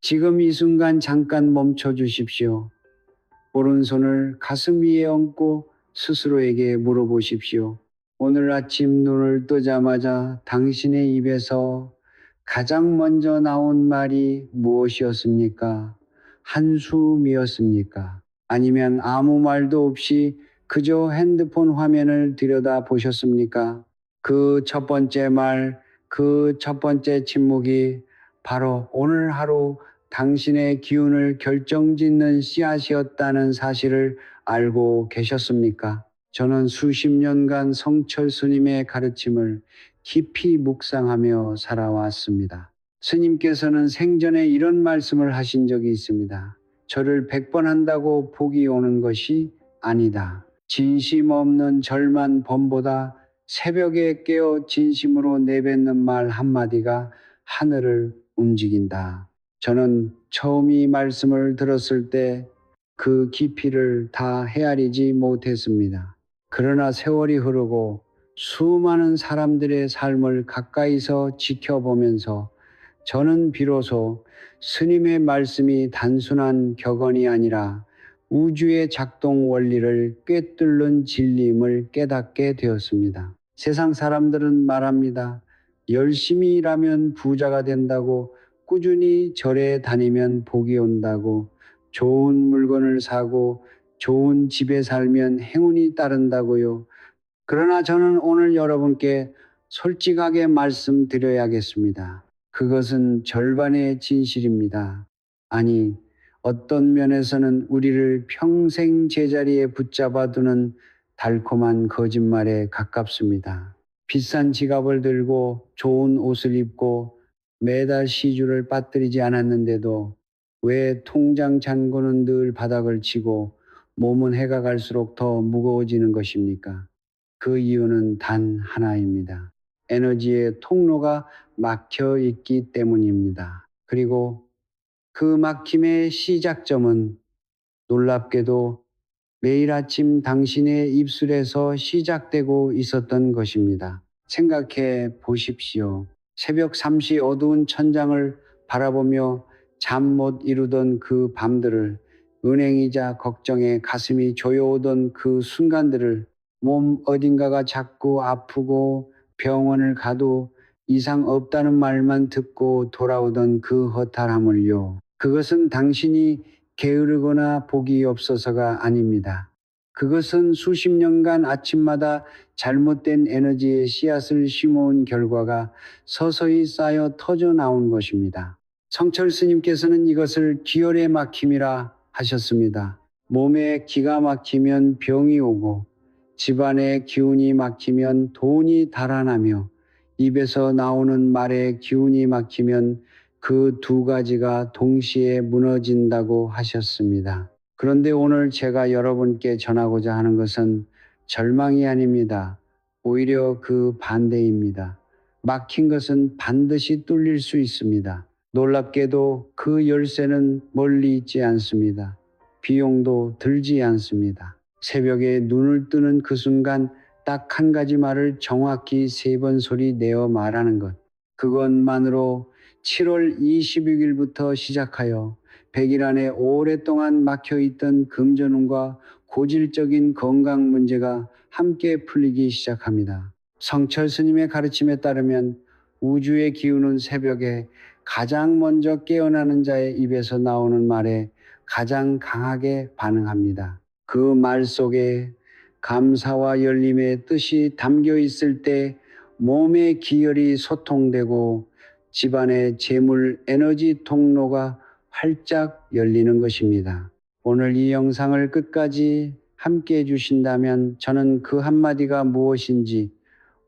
지금 이 순간 잠깐 멈춰 주십시오. 오른손을 가슴 위에 얹고 스스로에게 물어보십시오. 오늘 아침 눈을 뜨자마자 당신의 입에서 가장 먼저 나온 말이 무엇이었습니까? 한숨이었습니까? 아니면 아무 말도 없이 그저 핸드폰 화면을 들여다 보셨습니까? 그 첫 번째 말, 그 첫 번째 침묵이 바로 오늘 하루 당신의 기운을 결정짓는 씨앗이었다는 사실을 알고 계셨습니까? 저는 수십 년간 성철 스님의 가르침을 깊이 묵상하며 살아왔습니다. 스님께서는 생전에 이런 말씀을 하신 적이 있습니다. 절을 100번 한다고 복이 오는 것이 아니다. 진심 없는 절만 번보다 새벽에 깨어 진심으로 내뱉는 말 한마디가 하늘을 움직인다. 저는 처음 이 말씀을 들었을 때 그 깊이를 다 헤아리지 못했습니다. 그러나 세월이 흐르고 수많은 사람들의 삶을 가까이서 지켜보면서 저는 비로소 스님의 말씀이 단순한 격언이 아니라 우주의 작동 원리를 꿰뚫는 진리임을 깨닫게 되었습니다. 세상 사람들은 말합니다. 열심히 일하면 부자가 된다고, 꾸준히 절에 다니면 복이 온다고, 좋은 물건을 사고 좋은 집에 살면 행운이 따른다고요. 그러나 저는 오늘 여러분께 솔직하게 말씀드려야겠습니다. 그것은 절반의 진실입니다. 아니, 어떤 면에서는 우리를 평생 제자리에 붙잡아 두는 달콤한 거짓말에 가깝습니다. 비싼 지갑을 들고 좋은 옷을 입고 매달 시주를 빠뜨리지 않았는데도 왜 통장 잔고는 늘 바닥을 치고 몸은 해가 갈수록 더 무거워지는 것입니까? 그 이유는 단 하나입니다. 에너지의 통로가 막혀 있기 때문입니다. 그리고 그 막힘의 시작점은 놀랍게도 매일 아침 당신의 입술에서 시작되고 있었던 것입니다. 생각해 보십시오. 새벽 3시 어두운 천장을 바라보며 잠 못 이루던 그 밤들을, 은행이자 걱정에 가슴이 조여오던 그 순간들을, 몸 어딘가가 자꾸 아프고 병원을 가도 이상 없다는 말만 듣고 돌아오던 그 허탈함을요. 그것은 당신이 게으르거나 복이 없어서가 아닙니다. 그것은 수십 년간 아침마다 잘못된 에너지의 씨앗을 심어온 결과가 서서히 쌓여 터져 나온 것입니다. 성철 스님께서는 이것을 기혈의 막힘이라 하셨습니다. 몸에 기가 막히면 병이 오고, 집안의 기운이 막히면 돈이 달아나며, 입에서 나오는 말의 기운이 막히면 그 두 가지가 동시에 무너진다고 하셨습니다. 그런데 오늘 제가 여러분께 전하고자 하는 것은 절망이 아닙니다. 오히려 그 반대입니다. 막힌 것은 반드시 뚫릴 수 있습니다. 놀랍게도 그 열쇠는 멀리 있지 않습니다. 비용도 들지 않습니다. 새벽에 눈을 뜨는 그 순간 딱 한 가지 말을 정확히 3번 소리 내어 말하는 것. 그것만으로 7월 26일부터 시작하여 100일 안에 오랫동안 막혀있던 금전운과 고질적인 건강 문제가 함께 풀리기 시작합니다. 성철 스님의 가르침에 따르면 우주의 기운은 새벽에 가장 먼저 깨어나는 자의 입에서 나오는 말에 가장 강하게 반응합니다. 그 말 속에 감사와 열림의 뜻이 담겨 있을 때 몸의 기혈이 소통되고 집안의 재물 에너지 통로가 활짝 열리는 것입니다. 오늘 이 영상을 끝까지 함께 해주신다면 저는 그 한마디가 무엇인지,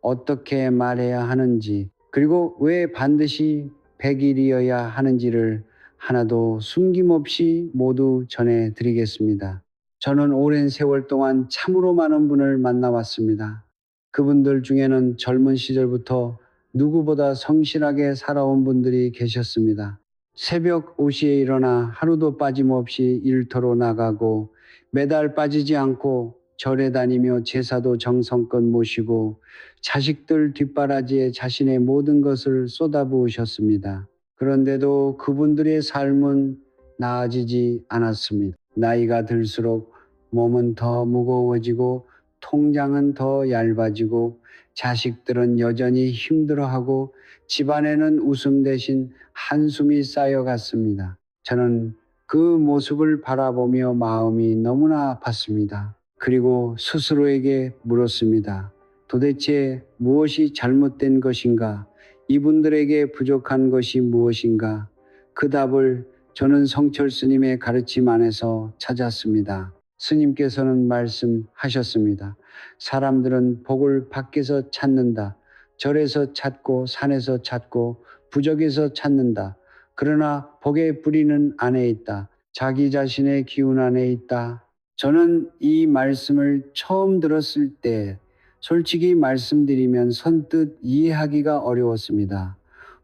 어떻게 말해야 하는지, 그리고 왜 반드시 100일이어야 하는지를 하나도 숨김없이 모두 전해드리겠습니다. 저는 오랜 세월 동안 참으로 많은 분을 만나왔습니다. 그분들 중에는 젊은 시절부터 누구보다 성실하게 살아온 분들이 계셨습니다. 새벽 5시에 일어나 하루도 빠짐없이 일터로 나가고 매달 빠지지 않고 절에 다니며 제사도 정성껏 모시고 자식들 뒷바라지에 자신의 모든 것을 쏟아부으셨습니다. 그런데도 그분들의 삶은 나아지지 않았습니다. 나이가 들수록 몸은 더 무거워지고 통장은 더 얇아지고 자식들은 여전히 힘들어하고 집안에는 웃음 대신 한숨이 쌓여갔습니다. 저는 그 모습을 바라보며 마음이 너무나 아팠습니다. 그리고 스스로에게 물었습니다. 도대체 무엇이 잘못된 것인가? 이분들에게 부족한 것이 무엇인가? 그 답을 저는 성철 스님의 가르침 안에서 찾았습니다. 스님께서는 말씀하셨습니다. 사람들은 복을 밖에서 찾는다. 절에서 찾고 산에서 찾고 부적에서 찾는다. 그러나 복의 뿌리는 안에 있다. 자기 자신의 기운 안에 있다. 저는 이 말씀을 처음 들었을 때 솔직히 말씀드리면 선뜻 이해하기가 어려웠습니다.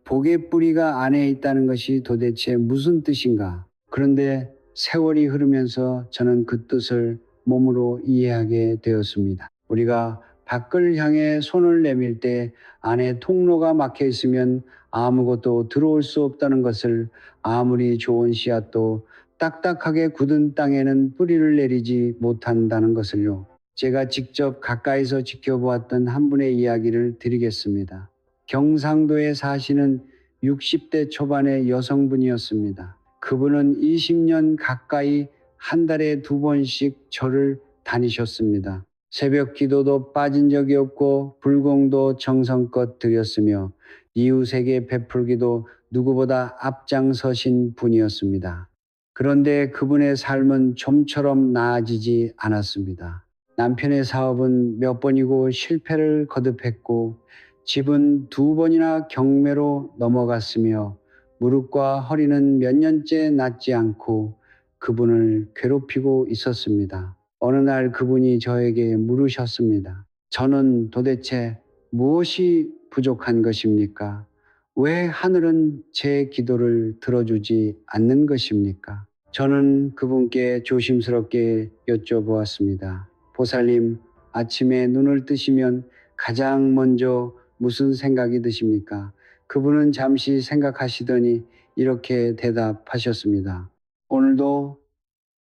복의 뿌리가 안에 있다는 것이 도대체 무슨 뜻인가? 그런데 세월이 흐르면서 저는 그 뜻을 몸으로 이해하게 되었습니다. 우리가 밖을 향해 손을 내밀 때 안에 통로가 막혀 있으면 아무것도 들어올 수 없다는 것을 아무리 좋은 씨앗도 딱딱하게 굳은 땅에는 뿌리를 내리지 못한다는 것을요. 제가 직접 가까이서 지켜보았던 한 분의 이야기를 드리겠습니다. 경상도에 사시는 60대 초반의 여성분이었습니다. 그분은 20년 가까이 한 달에 2번씩 절을 다니셨습니다. 새벽 기도도 빠진 적이 없고 불공도 정성껏 드렸으며 이웃에게 베풀기도 누구보다 앞장서신 분이었습니다. 그런데 그분의 삶은 좀처럼 나아지지 않았습니다. 남편의 사업은 몇 번이고 실패를 거듭했고 집은 2번이나 경매로 넘어갔으며 무릎과 허리는 몇 년째 낫지 않고 그분을 괴롭히고 있었습니다. 어느 날 그분이 저에게 물으셨습니다. 저는 도대체 무엇이 부족한 것입니까? 왜 하늘은 제 기도를 들어주지 않는 것입니까? 저는 그분께 조심스럽게 여쭤보았습니다. 보살님, 아침에 눈을 뜨시면 가장 먼저 무슨 생각이 드십니까? 그분은 잠시 생각하시더니 이렇게 대답하셨습니다. 오늘도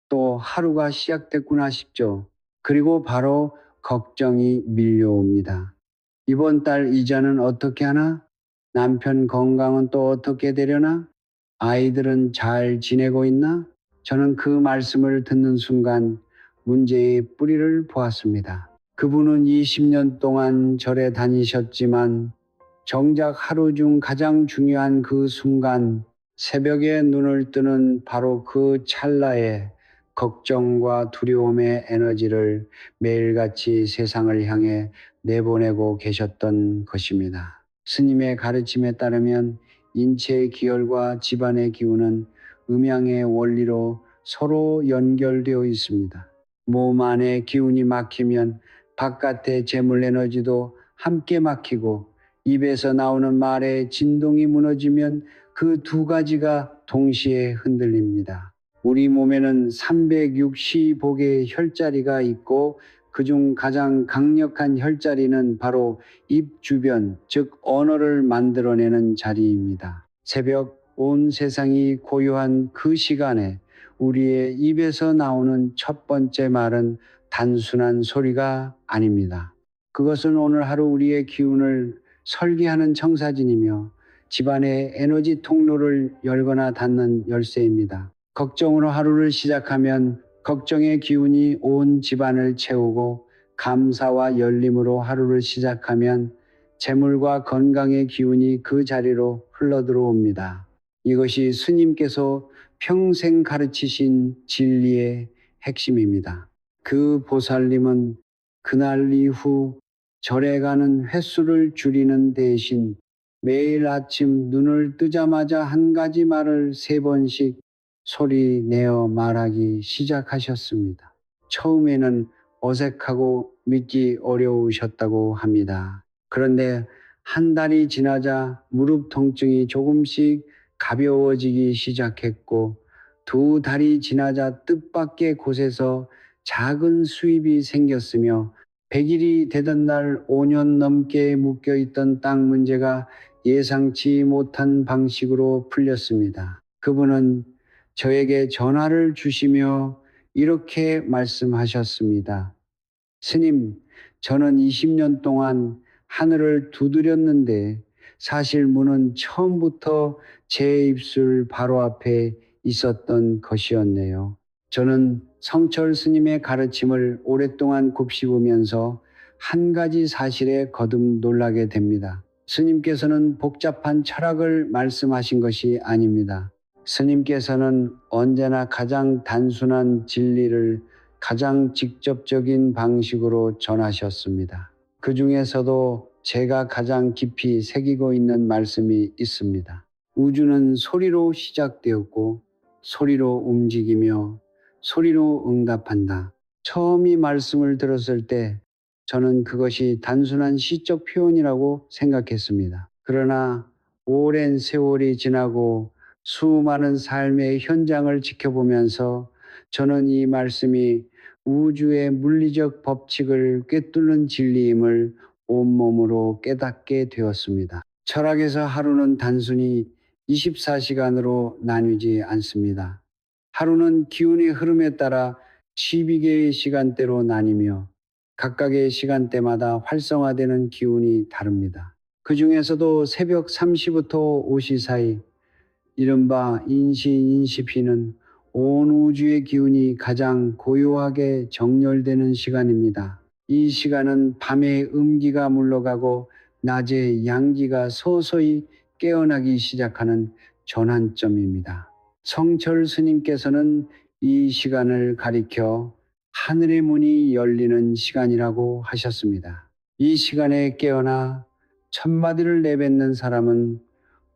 또 하루가 시작됐구나 싶죠. 그리고 바로 걱정이 밀려옵니다. 이번 달 이자는 어떻게 하나? 남편 건강은 또 어떻게 되려나? 아이들은 잘 지내고 있나? 저는 그 말씀을 듣는 순간 문제의 뿌리를 보았습니다. 그분은 20년 동안 절에 다니셨지만 정작 하루 중 가장 중요한 그 순간 새벽에 눈을 뜨는 바로 그 찰나에 걱정과 두려움의 에너지를 매일같이 세상을 향해 내보내고 계셨던 것입니다. 스님의 가르침에 따르면 인체의 기혈과 집안의 기운은 음양의 원리로 서로 연결되어 있습니다. 몸 안에 기운이 막히면 바깥의 재물 에너지도 함께 막히고 입에서 나오는 말의 진동이 무너지면 그 2가지가 동시에 흔들립니다. 우리 몸에는 360복의 혈자리가 있고 그중 가장 강력한 혈자리는 바로 입 주변, 즉 언어를 만들어내는 자리입니다. 새벽 온 세상이 고요한 그 시간에 우리의 입에서 나오는 첫 번째 말은 단순한 소리가 아닙니다. 그것은 오늘 하루 우리의 기운을 설계하는 청사진이며 집안의 에너지 통로를 열거나 닫는 열쇠입니다. 걱정으로 하루를 시작하면 걱정의 기운이 온 집안을 채우고 감사와 열림으로 하루를 시작하면 재물과 건강의 기운이 그 자리로 흘러들어옵니다. 이것이 스님께서 평생 가르치신 진리의 핵심입니다. 그 보살님은 그날 이후 절에 가는 횟수를 줄이는 대신 매일 아침 눈을 뜨자마자 한 가지 말을 3번씩 소리 내어 말하기 시작하셨습니다. 처음에는 어색하고 믿기 어려우셨다고 합니다. 그런데 한 달이 지나자 무릎 통증이 조금씩 가벼워지기 시작했고 2달이 지나자 뜻밖의 곳에서 작은 수입이 생겼으며 100일이 되던 날 5년 넘게 묶여있던 땅 문제가 예상치 못한 방식으로 풀렸습니다. 그분은 저에게 전화를 주시며 이렇게 말씀하셨습니다. 스님, 저는 20년 동안 하늘을 두드렸는데 사실 문은 처음부터 제 입술 바로 앞에 있었던 것이었네요. 저는 성철 스님의 가르침을 오랫동안 곱씹으면서 한 가지 사실에 거듭 놀라게 됩니다. 스님께서는 복잡한 철학을 말씀하신 것이 아닙니다. 스님께서는 언제나 가장 단순한 진리를 가장 직접적인 방식으로 전하셨습니다. 그 중에서도 제가 가장 깊이 새기고 있는 말씀이 있습니다. 우주는 소리로 시작되었고 소리로 움직이며 소리로 응답한다. 처음 이 말씀을 들었을 때 저는 그것이 단순한 시적 표현이라고 생각했습니다. 그러나 오랜 세월이 지나고 수많은 삶의 현장을 지켜보면서 저는 이 말씀이 우주의 물리적 법칙을 꿰뚫는 진리임을 온몸으로 깨닫게 되었습니다. 철학에서 하루는 단순히 24시간으로 나뉘지 않습니다. 하루는 기운의 흐름에 따라 12개의 시간대로 나뉘며 각각의 시간대마다 활성화되는 기운이 다릅니다. 그 중에서도 새벽 3시부터 5시 사이 이른바 인시피는 온 우주의 기운이 가장 고요하게 정렬되는 시간입니다. 이 시간은 밤의 음기가 물러가고 낮의 양기가 서서히 깨어나기 시작하는 전환점입니다. 성철 스님께서는 이 시간을 가리켜 하늘의 문이 열리는 시간이라고 하셨습니다. 이 시간에 깨어나 첫마디를 내뱉는 사람은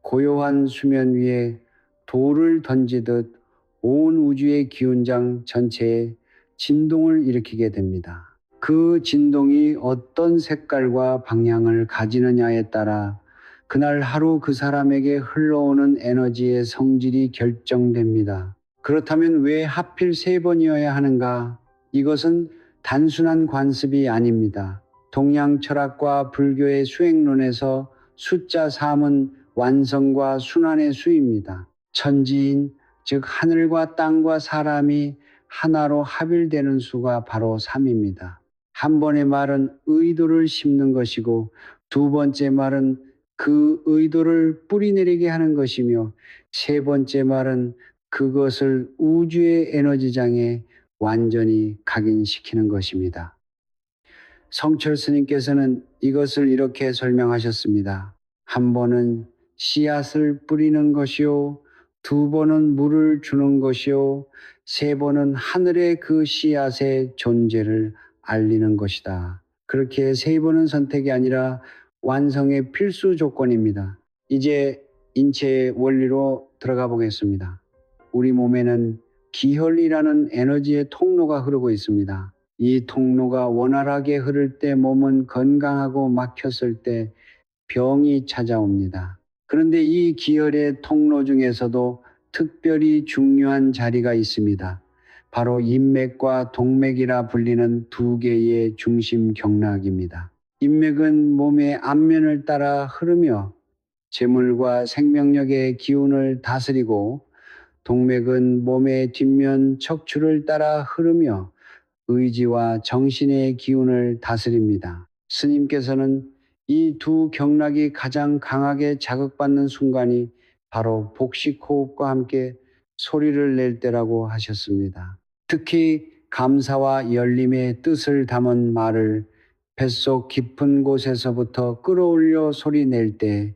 고요한 수면 위에 돌을 던지듯 온 우주의 기운장 전체에 진동을 일으키게 됩니다. 그 진동이 어떤 색깔과 방향을 가지느냐에 따라 그날 하루 그 사람에게 흘러오는 에너지의 성질이 결정됩니다. 그렇다면 왜 하필 3번이어야 하는가? 이것은 단순한 관습이 아닙니다. 동양 철학과 불교의 수행론에서 숫자 3은 완성과 순환의 수입니다. 천지인, 즉 하늘과 땅과 사람이 하나로 합일되는 수가 바로 3입니다. 한 번의 말은 의도를 심는 것이고 두 번째 말은 그 의도를 뿌리내리게 하는 것이며 세 번째 말은 그것을 우주의 에너지장에 완전히 각인시키는 것입니다. 성철 스님께서는 이것을 이렇게 설명하셨습니다. 한 번은 씨앗을 뿌리는 것이요, 두 번은 물을 주는 것이요, 세 번은 하늘의 그 씨앗의 존재를 알리는 것이다. 그렇게 세 번은 선택이 아니라 완성의 필수 조건입니다. 이제 인체의 원리로 들어가 보겠습니다. 우리 몸에는 기혈이라는 에너지의 통로가 흐르고 있습니다. 이 통로가 원활하게 흐를 때 몸은 건강하고 막혔을 때 병이 찾아옵니다. 그런데 이 기혈의 통로 중에서도 특별히 중요한 자리가 있습니다. 바로 인맥과 동맥이라 불리는 두 개의 중심 경락입니다. 인맥은 몸의 앞면을 따라 흐르며 재물과 생명력의 기운을 다스리고 동맥은 몸의 뒷면 척추를 따라 흐르며 의지와 정신의 기운을 다스립니다. 스님께서는 이 두 경락이 가장 강하게 자극받는 순간이 바로 복식호흡과 함께 소리를 낼 때라고 하셨습니다. 특히 감사와 열림의 뜻을 담은 말을 뱃속 깊은 곳에서부터 끌어올려 소리 낼 때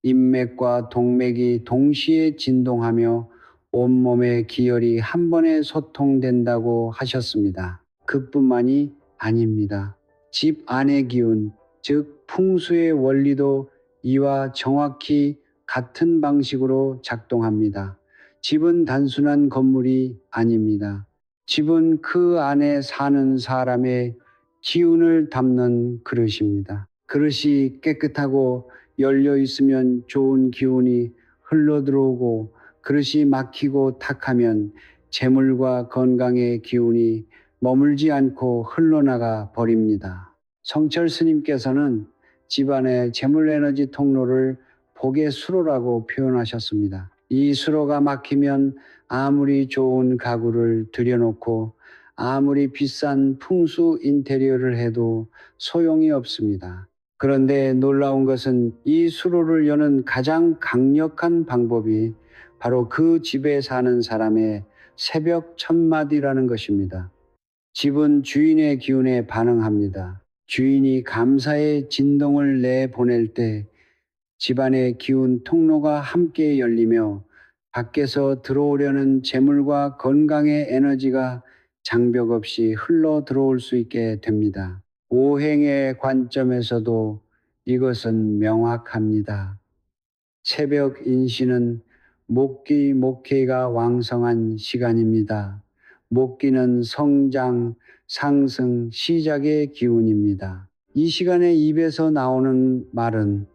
인맥과 동맥이 동시에 진동하며 온몸의 기혈이 한 번에 소통된다고 하셨습니다. 그뿐만이 아닙니다. 집 안의 기운, 즉 풍수의 원리도 이와 정확히 같은 방식으로 작동합니다. 집은 단순한 건물이 아닙니다. 집은 그 안에 사는 사람의 기운을 담는 그릇입니다. 그릇이 깨끗하고 열려 있으면 좋은 기운이 흘러 들어오고 그릇이 막히고 탁하면 재물과 건강의 기운이 머물지 않고 흘러나가 버립니다. 성철 스님께서는 집안의 재물 에너지 통로를 복의 수로라고 표현하셨습니다. 이 수로가 막히면 아무리 좋은 가구를 들여놓고 아무리 비싼 풍수 인테리어를 해도 소용이 없습니다. 그런데 놀라운 것은 이 수로를 여는 가장 강력한 방법이 바로 그 집에 사는 사람의 새벽 첫마디라는 것입니다. 집은 주인의 기운에 반응합니다. 주인이 감사의 진동을 내보낼 때 집안의 기운 통로가 함께 열리며 밖에서 들어오려는 재물과 건강의 에너지가 장벽 없이 흘러 들어올 수 있게 됩니다. 오행의 관점에서도 이것은 명확합니다. 새벽 인신은 목기, 목회가 왕성한 시간입니다. 목기는 성장, 상승, 시작의 기운입니다. 이 시간에 입에서 나오는 말은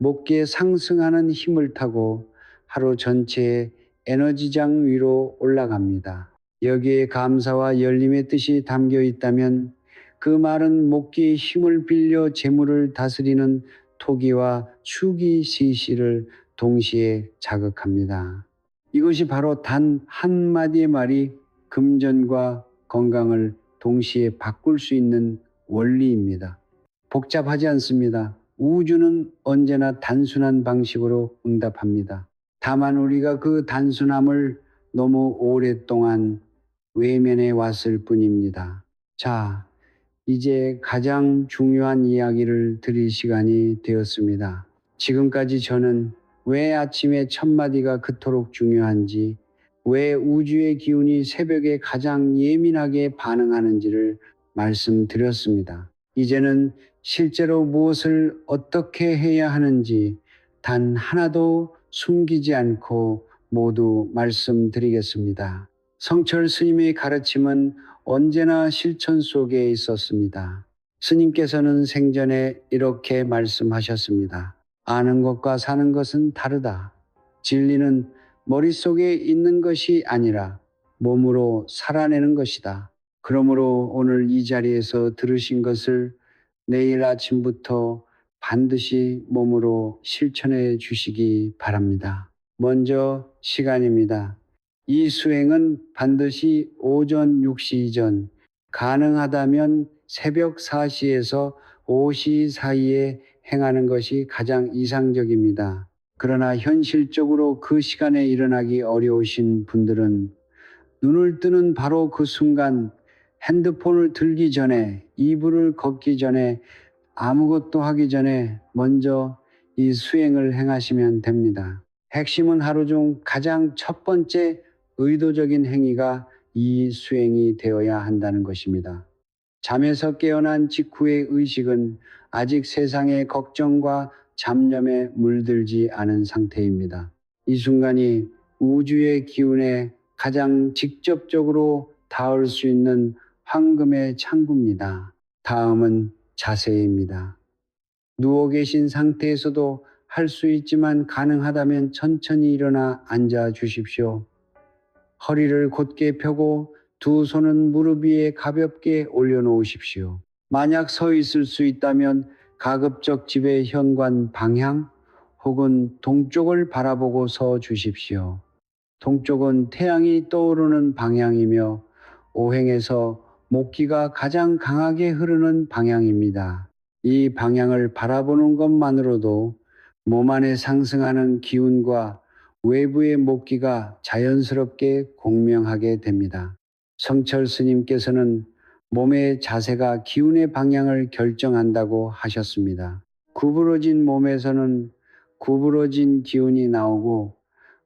목기에 상승하는 힘을 타고 하루 전체의 에너지장 위로 올라갑니다. 여기에 감사와 열림의 뜻이 담겨 있다면 그 말은 목기의 힘을 빌려 재물을 다스리는 토기와 축이 시시를 동시에 자극합니다. 이것이 바로 단 한마디의 말이 금전과 건강을 동시에 바꿀 수 있는 원리입니다. 복잡하지 않습니다. 우주는 언제나 단순한 방식으로 응답합니다. 다만 우리가 그 단순함을 너무 오랫동안 외면해 왔을 뿐입니다. 자, 이제 가장 중요한 이야기를 드릴 시간이 되었습니다. 지금까지 저는 왜 아침의 첫마디가 그토록 중요한지, 왜 우주의 기운이 새벽에 가장 예민하게 반응하는지를 말씀드렸습니다. 이제는 실제로 무엇을 어떻게 해야 하는지 단 하나도 숨기지 않고 모두 말씀드리겠습니다. 성철 스님의 가르침은 언제나 실천 속에 있었습니다. 스님께서는 생전에 이렇게 말씀하셨습니다. 아는 것과 사는 것은 다르다. 진리는 머릿속에 있는 것이 아니라 몸으로 살아내는 것이다. 그러므로 오늘 이 자리에서 들으신 것을 내일 아침부터 반드시 몸으로 실천해 주시기 바랍니다. 먼저 시간입니다. 이 수행은 반드시 오전 6시 전, 가능하다면 새벽 4시에서 5시 사이에 행하는 것이 가장 이상적입니다. 그러나 현실적으로 그 시간에 일어나기 어려우신 분들은 눈을 뜨는 바로 그 순간 핸드폰을 들기 전에, 이불을 걷기 전에, 아무것도 하기 전에 먼저 이 수행을 행하시면 됩니다. 핵심은 하루 중 가장 첫 번째 의도적인 행위가 이 수행이 되어야 한다는 것입니다. 잠에서 깨어난 직후의 의식은 아직 세상의 걱정과 잡념에 물들지 않은 상태입니다. 이 순간이 우주의 기운에 가장 직접적으로 닿을 수 있는 황금의 창구입니다. 다음은 자세입니다. 누워 계신 상태에서도 할 수 있지만 가능하다면 천천히 일어나 앉아 주십시오. 허리를 곧게 펴고 두 손은 무릎 위에 가볍게 올려놓으십시오. 만약 서 있을 수 있다면 가급적 집의 현관 방향 혹은 동쪽을 바라보고 서 주십시오. 동쪽은 태양이 떠오르는 방향이며 오행에서 목기가 가장 강하게 흐르는 방향입니다. 이 방향을 바라보는 것만으로도 몸 안에 상승하는 기운과 외부의 목기가 자연스럽게 공명하게 됩니다. 성철 스님께서는 몸의 자세가 기운의 방향을 결정한다고 하셨습니다. 구부러진 몸에서는 구부러진 기운이 나오고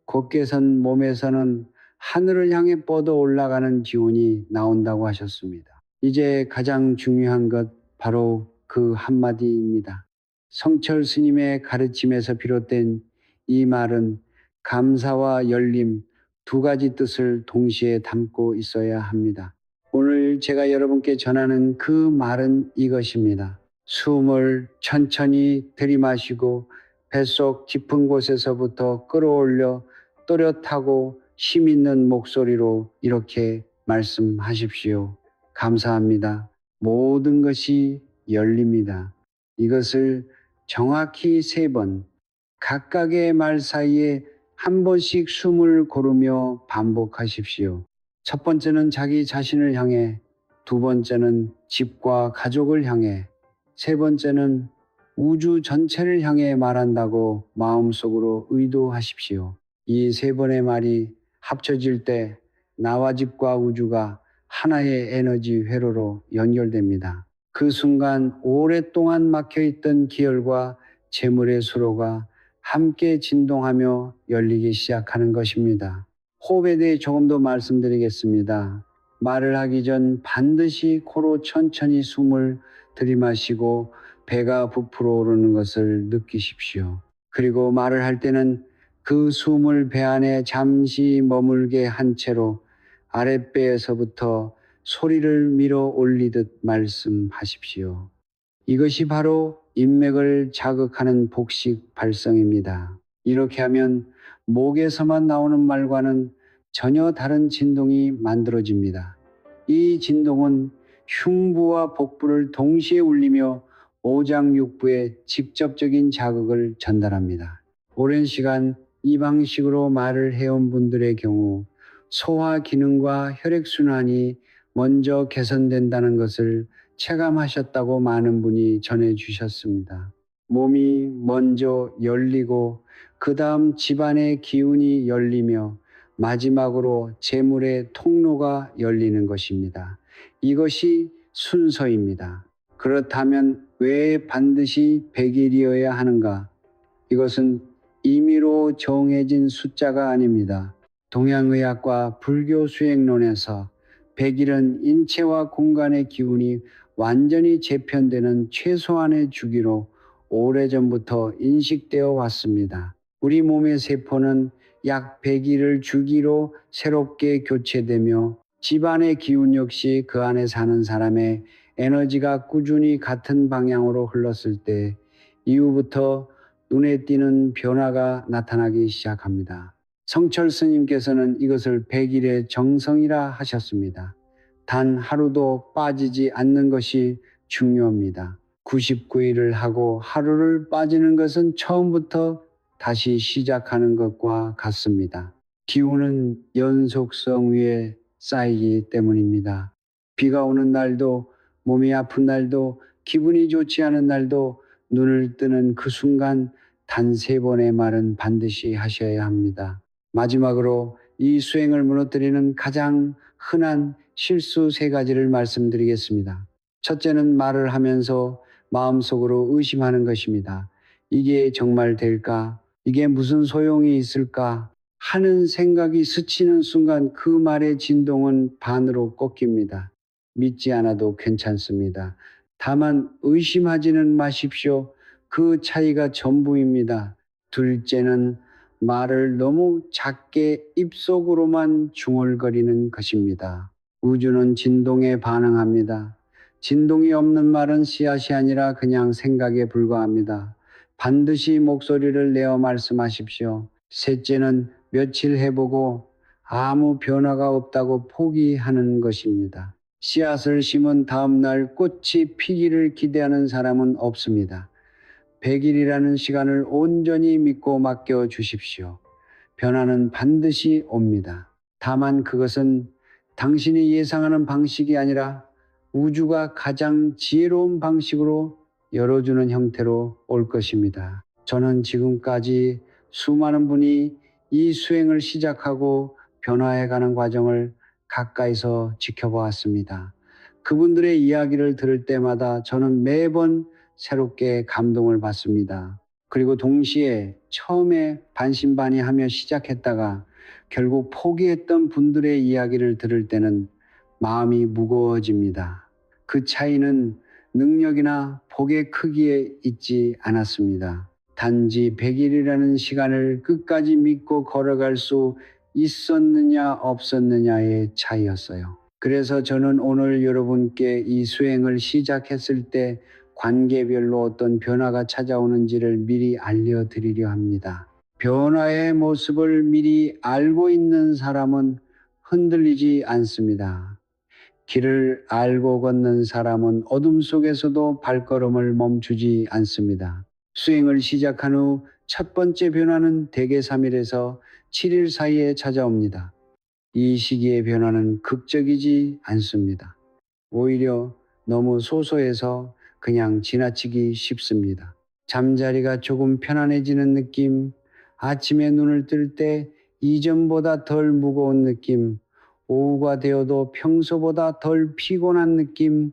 곧게 선 몸에서는 하늘을 향해 뻗어 올라가는 기운이 나온다고 하셨습니다. 이제 가장 중요한 것 바로 그 한마디입니다. 성철 스님의 가르침에서 비롯된 이 말은 감사와 열림 두 가지 뜻을 동시에 담고 있어야 합니다. 오늘 제가 여러분께 전하는 그 말은 이것입니다. 숨을 천천히 들이마시고 뱃속 깊은 곳에서부터 끌어올려 또렷하고 힘 있는 목소리로 이렇게 말씀하십시오. 감사합니다. 모든 것이 열립니다. 이것을 정확히 3번 각각의 말 사이에 한 번씩 숨을 고르며 반복하십시오. 첫 번째는 자기 자신을 향해, 두 번째는 집과 가족을 향해, 세 번째는 우주 전체를 향해 말한다고 마음속으로 의도하십시오. 이 세 번의 말이 합쳐질 때 나와 집과 우주가 하나의 에너지 회로로 연결됩니다. 그 순간 오랫동안 막혀있던 기혈과 재물의 수로가 함께 진동하며 열리기 시작하는 것입니다. 호흡에 대해 조금 더 말씀드리겠습니다. 말을 하기 전 반드시 코로 천천히 숨을 들이마시고 배가 부풀어 오르는 것을 느끼십시오. 그리고 말을 할 때는 그 숨을 배 안에 잠시 머물게 한 채로 아랫배에서부터 소리를 밀어 올리듯 말씀하십시오. 이것이 바로 인맥을 자극하는 복식 발성입니다. 이렇게 하면 목에서만 나오는 말과는 전혀 다른 진동이 만들어집니다. 이 진동은 흉부와 복부를 동시에 울리며 오장육부에 직접적인 자극을 전달합니다. 오랜 시간 이 방식으로 말을 해온 분들의 경우 소화 기능과 혈액순환이 먼저 개선된다는 것을 체감하셨다고 많은 분이 전해주셨습니다. 몸이 먼저 열리고 그 다음 집안의 기운이 열리며 마지막으로 재물의 통로가 열리는 것입니다. 이것이 순서입니다. 그렇다면 왜 반드시 100일이어야 하는가? 이것은 임의로 정해진 숫자가 아닙니다. 동양의학과 불교 수행론에서 100일은 인체와 공간의 기운이 완전히 재편되는 최소한의 주기로 오래전부터 인식되어 왔습니다. 우리 몸의 세포는 약 100일을 주기로 새롭게 교체되며 집안의 기운 역시 그 안에 사는 사람의 에너지가 꾸준히 같은 방향으로 흘렀을 때 이후부터 눈에 띄는 변화가 나타나기 시작합니다. 성철 스님께서는 이것을 100일의 정성이라 하셨습니다. 단 하루도 빠지지 않는 것이 중요합니다. 99일을 하고 하루를 빠지는 것은 처음부터 다시 시작하는 것과 같습니다. 기운은 연속성 위에 쌓이기 때문입니다. 비가 오는 날도, 몸이 아픈 날도, 기분이 좋지 않은 날도 눈을 뜨는 그 순간 단 3번의 말은 반드시 하셔야 합니다. 마지막으로 이 수행을 무너뜨리는 가장 흔한 실수 3가지를 말씀드리겠습니다. 첫째는 말을 하면서 마음속으로 의심하는 것입니다. 이게 정말 될까? 이게 무슨 소용이 있을까? 하는 생각이 스치는 순간 그 말의 진동은 반으로 꺾입니다. 믿지 않아도 괜찮습니다. 다만 의심하지는 마십시오. 그 차이가 전부입니다. 둘째는 말을 너무 작게 입속으로만 중얼거리는 것입니다. 우주는 진동에 반응합니다. 진동이 없는 말은 씨앗이 아니라 그냥 생각에 불과합니다. 반드시 목소리를 내어 말씀하십시오. 셋째는 며칠 해보고 아무 변화가 없다고 포기하는 것입니다. 씨앗을 심은 다음 날 꽃이 피기를 기대하는 사람은 없습니다. 100일이라는 시간을 온전히 믿고 맡겨 주십시오. 변화는 반드시 옵니다. 다만 그것은 당신이 예상하는 방식이 아니라 우주가 가장 지혜로운 방식으로 열어주는 형태로 올 것입니다. 저는 지금까지 수많은 분이 이 수행을 시작하고 변화해가는 과정을 가까이서 지켜보았습니다. 그분들의 이야기를 들을 때마다 저는 매번 새롭게 감동을 받습니다. 그리고 동시에 처음에 반신반의하며 시작했다가 결국 포기했던 분들의 이야기를 들을 때는 마음이 무거워집니다. 그 차이는 능력이나 복의 크기에 있지 않았습니다. 단지 100일이라는 시간을 끝까지 믿고 걸어갈 수 있었느냐 없었느냐의 차이였어요. 그래서 저는 오늘 여러분께 이 수행을 시작했을 때 관계별로 어떤 변화가 찾아오는지를 미리 알려드리려 합니다. 변화의 모습을 미리 알고 있는 사람은 흔들리지 않습니다. 길을 알고 걷는 사람은 어둠 속에서도 발걸음을 멈추지 않습니다. 수행을 시작한 후 첫 번째 변화는 대개 3일에서 7일 사이에 찾아옵니다. 이 시기의 변화는 극적이지 않습니다. 오히려 너무 소소해서 그냥 지나치기 쉽습니다. 잠자리가 조금 편안해지는 느낌, 아침에 눈을 뜰 때 이전보다 덜 무거운 느낌, 오후가 되어도 평소보다 덜 피곤한 느낌,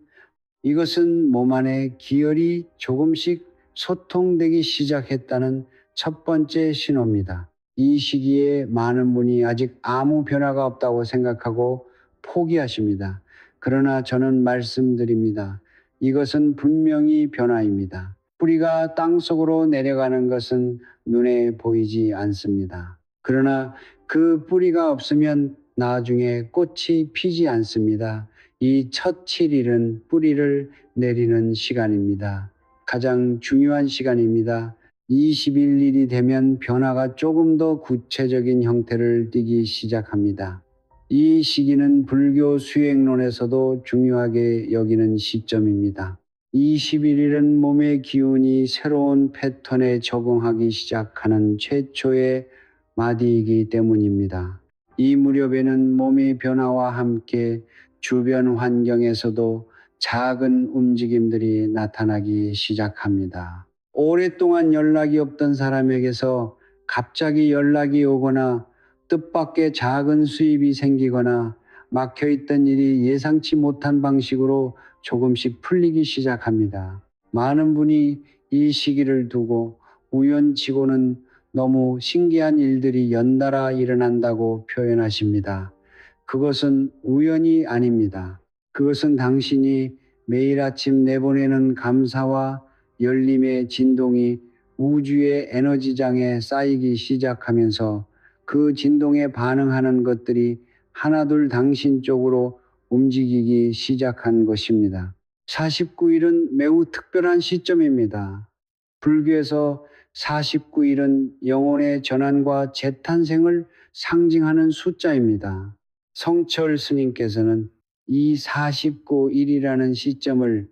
이것은 몸 안에 기혈이 조금씩 소통되기 시작했다는 첫 번째 신호입니다. 이 시기에 많은 분이 아직 아무 변화가 없다고 생각하고 포기하십니다. 그러나 저는 말씀드립니다. 이것은 분명히 변화입니다. 뿌리가 땅속으로 내려가는 것은 눈에 보이지 않습니다. 그러나 그 뿌리가 없으면 나중에 꽃이 피지 않습니다. 이 첫 7일은 뿌리를 내리는 시간입니다. 가장 중요한 시간입니다. 21일이 되면 변화가 조금 더 구체적인 형태를 띠기 시작합니다. 이 시기는 불교 수행론에서도 중요하게 여기는 시점입니다. 21일은 몸의 기운이 새로운 패턴에 적응하기 시작하는 최초의 마디이기 때문입니다. 이 무렵에는 몸의 변화와 함께 주변 환경에서도 작은 움직임들이 나타나기 시작합니다. 오랫동안 연락이 없던 사람에게서 갑자기 연락이 오거나 뜻밖의 작은 수입이 생기거나 막혀있던 일이 예상치 못한 방식으로 조금씩 풀리기 시작합니다. 많은 분이 이 시기를 두고 우연치고는 너무 신기한 일들이 연달아 일어난다고 표현하십니다. 그것은 우연이 아닙니다. 그것은 당신이 매일 아침 내보내는 감사와 열림의 진동이 우주의 에너지장에 쌓이기 시작하면서 그 진동에 반응하는 것들이 하나둘 당신 쪽으로 움직이기 시작한 것입니다. 49일은 매우 특별한 시점입니다. 불교에서 49일은 영혼의 전환과 재탄생을 상징하는 숫자입니다. 성철 스님께서는 이 49일이라는 시점을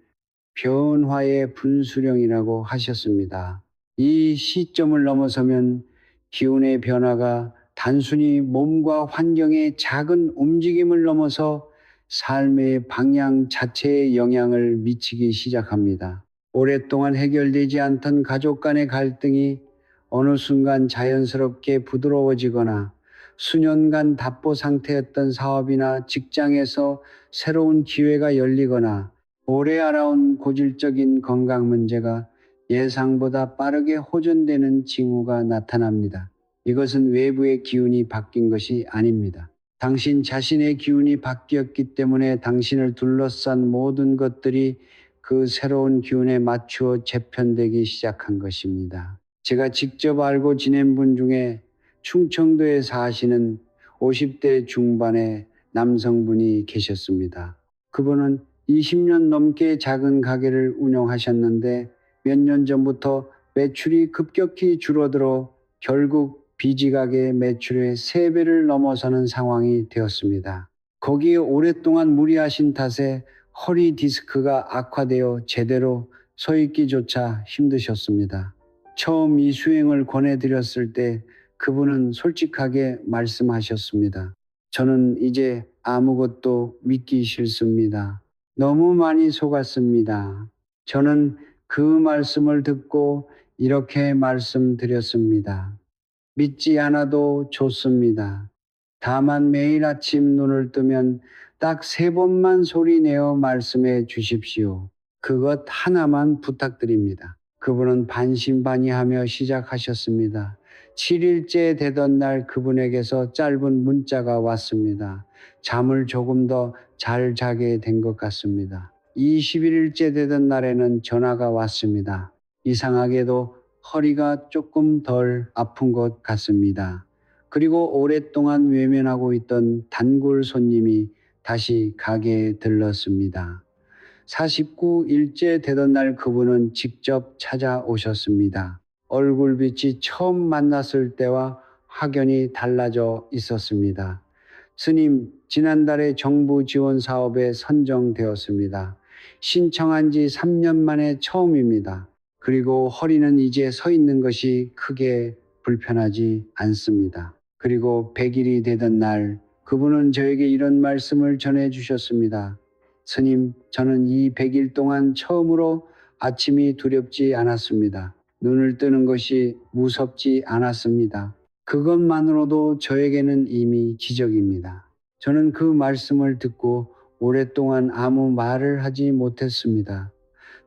변화의 분수령이라고 하셨습니다. 이 시점을 넘어서면 기운의 변화가 단순히 몸과 환경의 작은 움직임을 넘어서 삶의 방향 자체에 영향을 미치기 시작합니다. 오랫동안 해결되지 않던 가족 간의 갈등이 어느 순간 자연스럽게 부드러워지거나 수년간 답보 상태였던 사업이나 직장에서 새로운 기회가 열리거나 오래 알아온 고질적인 건강 문제가 예상보다 빠르게 호전되는 징후가 나타납니다. 이것은 외부의 기운이 바뀐 것이 아닙니다. 당신 자신의 기운이 바뀌었기 때문에 당신을 둘러싼 모든 것들이 그 새로운 기운에 맞추어 재편되기 시작한 것입니다. 제가 직접 알고 지낸 분 중에 충청도에 사시는 50대 중반의 남성분이 계셨습니다. 그분은 20년 넘게 작은 가게를 운영하셨는데 몇 년 전부터 매출이 급격히 줄어들어 결국 비지가게 매출의 3배를 넘어서는 상황이 되었습니다. 거기에 오랫동안 무리하신 탓에 허리 디스크가 악화되어 제대로 서 있기조차 힘드셨습니다. 처음 이 수행을 권해드렸을 때 그분은 솔직하게 말씀하셨습니다. 저는 이제 아무것도 믿기 싫습니다. 너무 많이 속았습니다. 저는 그 말씀을 듣고 이렇게 말씀드렸습니다. 믿지 않아도 좋습니다. 다만 매일 아침 눈을 뜨면 딱 3번만 소리내어 말씀해 주십시오. 그것 하나만 부탁드립니다. 그분은 반신반의하며 시작하셨습니다. 7일째 되던 날 그분에게서 짧은 문자가 왔습니다. 잠을 조금 더 잘 자게 된 것 같습니다. 21일째 되던 날에는 전화가 왔습니다. 이상하게도 허리가 조금 덜 아픈 것 같습니다. 그리고 오랫동안 외면하고 있던 단골 손님이 다시 가게에 들렀습니다. 49일째 되던 날 그분은 직접 찾아오셨습니다. 얼굴빛이 처음 만났을 때와 확연히 달라져 있었습니다. 스님, 지난달에 정부 지원 사업에 선정되었습니다. 신청한 지 3년 만에 처음입니다. 그리고 허리는 이제 서 있는 것이 크게 불편하지 않습니다. 그리고 100일이 되던 날 그분은 저에게 이런 말씀을 전해 주셨습니다. 스님, 저는 이 100일 동안 처음으로 아침이 두렵지 않았습니다. 눈을 뜨는 것이 무섭지 않았습니다. 그것만으로도 저에게는 이미 기적입니다. 저는 그 말씀을 듣고 오랫동안 아무 말을 하지 못했습니다.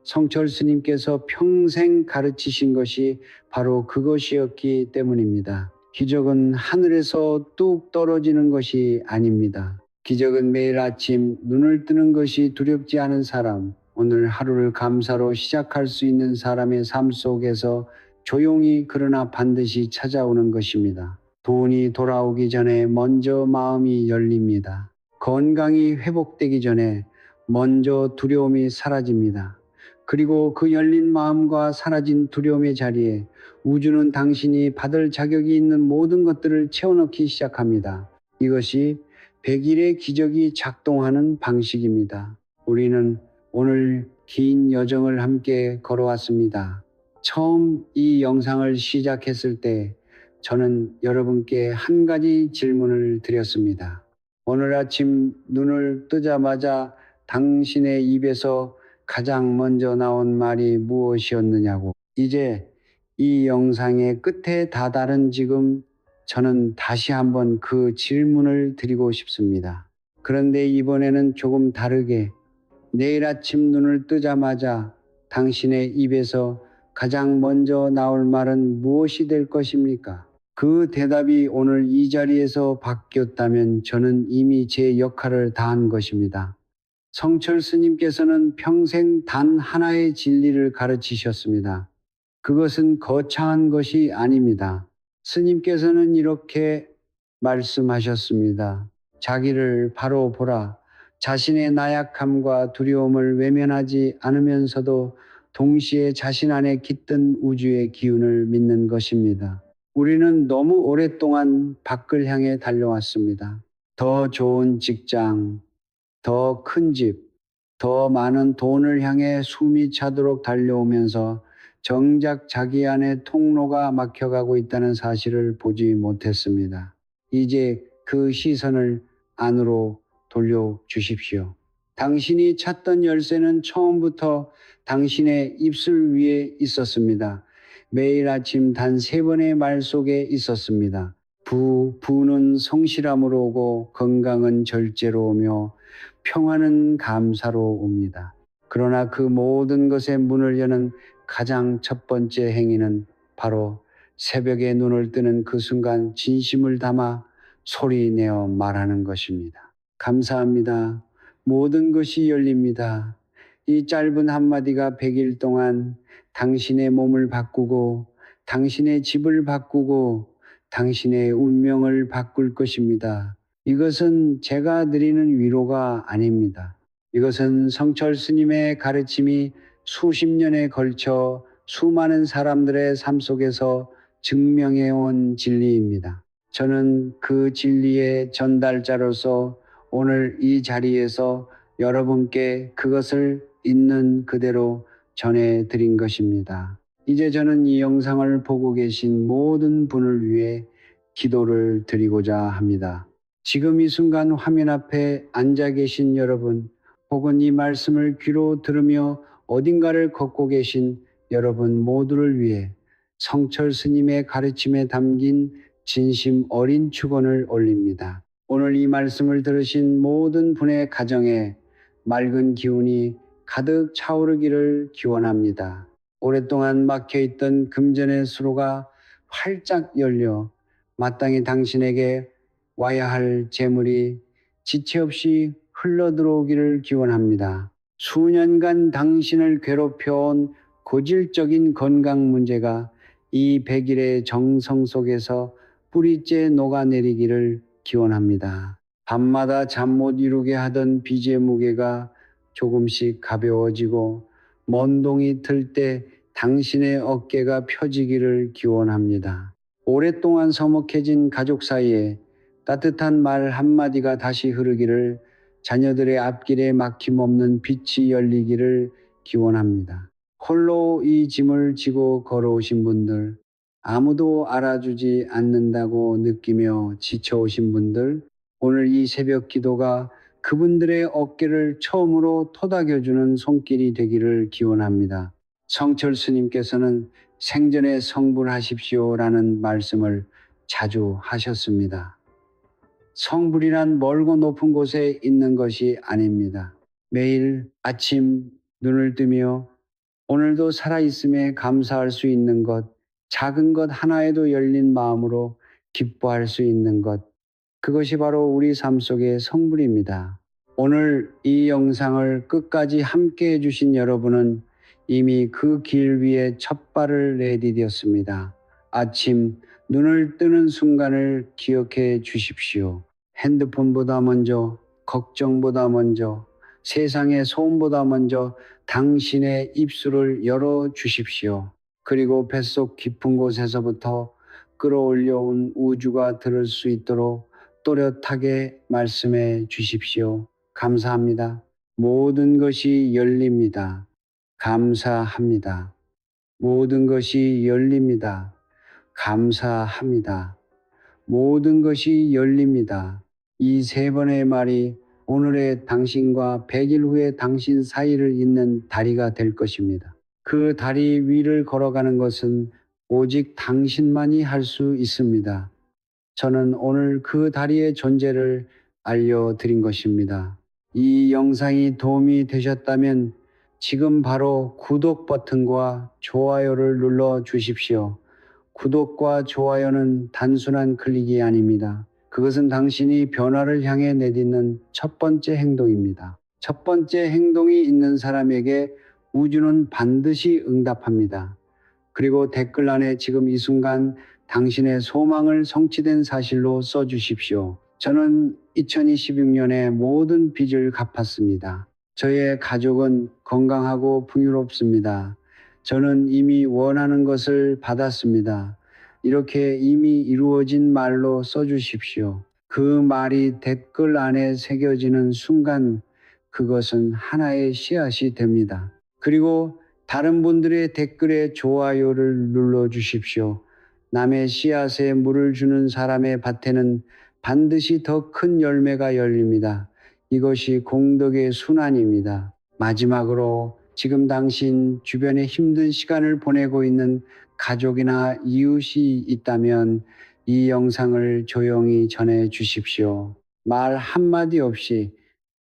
성철 스님께서 평생 가르치신 것이 바로 그것이었기 때문입니다. 기적은 하늘에서 뚝 떨어지는 것이 아닙니다. 기적은 매일 아침 눈을 뜨는 것이 두렵지 않은 사람, 오늘 하루를 감사로 시작할 수 있는 사람의 삶 속에서 조용히 그러나 반드시 찾아오는 것입니다. 돈이 돌아오기 전에 먼저 마음이 열립니다. 건강이 회복되기 전에 먼저 두려움이 사라집니다. 그리고 그 열린 마음과 사라진 두려움의 자리에 우주는 당신이 받을 자격이 있는 모든 것들을 채워넣기 시작합니다. 이것이 100일의 기적이 작동하는 방식입니다. 우리는 오늘 긴 여정을 함께 걸어왔습니다. 처음 이 영상을 시작했을 때 저는 여러분께 한 가지 질문을 드렸습니다. 오늘 아침 눈을 뜨자마자 당신의 입에서 가장 먼저 나온 말이 무엇이었느냐고. 이제 이 영상의 끝에 다다른 지금 저는 다시 한번 그 질문을 드리고 싶습니다. 그런데 이번에는 조금 다르게 내일 아침 눈을 뜨자마자 당신의 입에서 가장 먼저 나올 말은 무엇이 될 것입니까? 그 대답이 오늘 이 자리에서 바뀌었다면 저는 이미 제 역할을 다한 것입니다. 성철 스님께서는 평생 단 하나의 진리를 가르치셨습니다. 그것은 거창한 것이 아닙니다. 스님께서는 이렇게 말씀하셨습니다. 자기를 바로 보라. 자신의 나약함과 두려움을 외면하지 않으면서도 동시에 자신 안에 깃든 우주의 기운을 믿는 것입니다. 우리는 너무 오랫동안 밖을 향해 달려왔습니다. 더 좋은 직장, 더 큰 집, 더 많은 돈을 향해 숨이 차도록 달려오면서 정작 자기 안에 통로가 막혀가고 있다는 사실을 보지 못했습니다. 이제 그 시선을 안으로 돌려주십시오. 당신이 찾던 열쇠는 처음부터 당신의 입술 위에 있었습니다. 매일 아침 단 3번의 말 속에 있었습니다. 부는 성실함으로 오고 건강은 절제로 오며 평화는 감사로 옵니다. 그러나 그 모든 것의 문을 여는 가장 첫 번째 행위는 바로 새벽에 눈을 뜨는 그 순간 진심을 담아 소리내어 말하는 것입니다. 감사합니다. 모든 것이 열립니다. 이 짧은 한마디가 100일 동안 당신의 몸을 바꾸고 당신의 집을 바꾸고 당신의 운명을 바꿀 것입니다. 이것은 제가 드리는 위로가 아닙니다. 이것은 성철 스님의 가르침이 수십 년에 걸쳐 수많은 사람들의 삶 속에서 증명해 온 진리입니다. 저는 그 진리의 전달자로서 오늘 이 자리에서 여러분께 그것을 있는 그대로 전해 드린 것입니다. 이제 저는 이 영상을 보고 계신 모든 분을 위해 기도를 드리고자 합니다. 지금 이 순간 화면 앞에 앉아 계신 여러분, 혹은 이 말씀을 귀로 들으며 어딘가를 걷고 계신 여러분 모두를 위해 성철 스님의 가르침에 담긴 진심 어린 축원을 올립니다. 오늘 이 말씀을 들으신 모든 분의 가정에 맑은 기운이 가득 차오르기를 기원합니다. 오랫동안 막혀있던 금전의 수로가 활짝 열려 마땅히 당신에게 와야 할 재물이 지체 없이 흘러들어오기를 기원합니다. 수년간 당신을 괴롭혀온 고질적인 건강 문제가 이 100일의 정성 속에서 뿌리째 녹아내리기를 기원합니다. 밤마다 잠 못 이루게 하던 빚의 무게가 조금씩 가벼워지고 먼동이 틀 때 당신의 어깨가 펴지기를 기원합니다. 오랫동안 서먹해진 가족 사이에 따뜻한 말 한마디가 다시 흐르기를, 자녀들의 앞길에 막힘없는 빛이 열리기를 기원합니다. 홀로 이 짐을 지고 걸어오신 분들, 아무도 알아주지 않는다고 느끼며 지쳐오신 분들, 오늘 이 새벽 기도가 그분들의 어깨를 처음으로 토닥여주는 손길이 되기를 기원합니다. 성철 스님께서는 생전에 성불하십시오라는 말씀을 자주 하셨습니다. 성불이란 멀고 높은 곳에 있는 것이 아닙니다. 매일 아침 눈을 뜨며 오늘도 살아있음에 감사할 수 있는 것, 작은 것 하나에도 열린 마음으로 기뻐할 수 있는 것, 그것이 바로 우리 삶 속의 성불입니다. 오늘 이 영상을 끝까지 함께 해주신 여러분은 이미 그 길 위에 첫 발을 내디뎠습니다. 아침 눈을 뜨는 순간을 기억해 주십시오. 핸드폰보다 먼저, 걱정보다 먼저, 세상의 소음보다 먼저 당신의 입술을 열어 주십시오. 그리고 뱃속 깊은 곳에서부터 끌어올려온 우주가 들을 수 있도록 또렷하게 말씀해 주십시오. 감사합니다. 모든 것이 열립니다. 감사합니다. 모든 것이 열립니다. 감사합니다. 모든 것이 열립니다. 이 세 번의 말이 오늘의 당신과 100일 후의 당신 사이를 잇는 다리가 될 것입니다. 그 다리 위를 걸어가는 것은 오직 당신만이 할 수 있습니다. 저는 오늘 그 다리의 존재를 알려드린 것입니다. 이 영상이 도움이 되셨다면 지금 바로 구독 버튼과 좋아요를 눌러 주십시오. 구독과 좋아요는 단순한 클릭이 아닙니다. 그것은 당신이 변화를 향해 내딛는 첫 번째 행동입니다. 첫 번째 행동이 있는 사람에게 우주는 반드시 응답합니다. 그리고 댓글 안에 지금 이 순간 당신의 소망을 성취된 사실로 써주십시오. 저는 2026년에 모든 빚을 갚았습니다. 저의 가족은 건강하고 풍요롭습니다. 저는 이미 원하는 것을 받았습니다. 이렇게 이미 이루어진 말로 써주십시오. 그 말이 댓글 안에 새겨지는 순간 그것은 하나의 씨앗이 됩니다. 그리고 다른 분들의 댓글에 좋아요를 눌러 주십시오. 남의 씨앗에 물을 주는 사람의 밭에는 반드시 더 큰 열매가 열립니다. 이것이 공덕의 순환입니다. 마지막으로 지금 당신 주변에 힘든 시간을 보내고 있는 가족이나 이웃이 있다면 이 영상을 조용히 전해 주십시오. 말 한마디 없이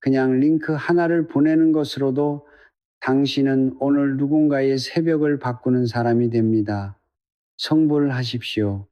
그냥 링크 하나를 보내는 것으로도 당신은 오늘 누군가의 새벽을 바꾸는 사람이 됩니다. 성불하십시오.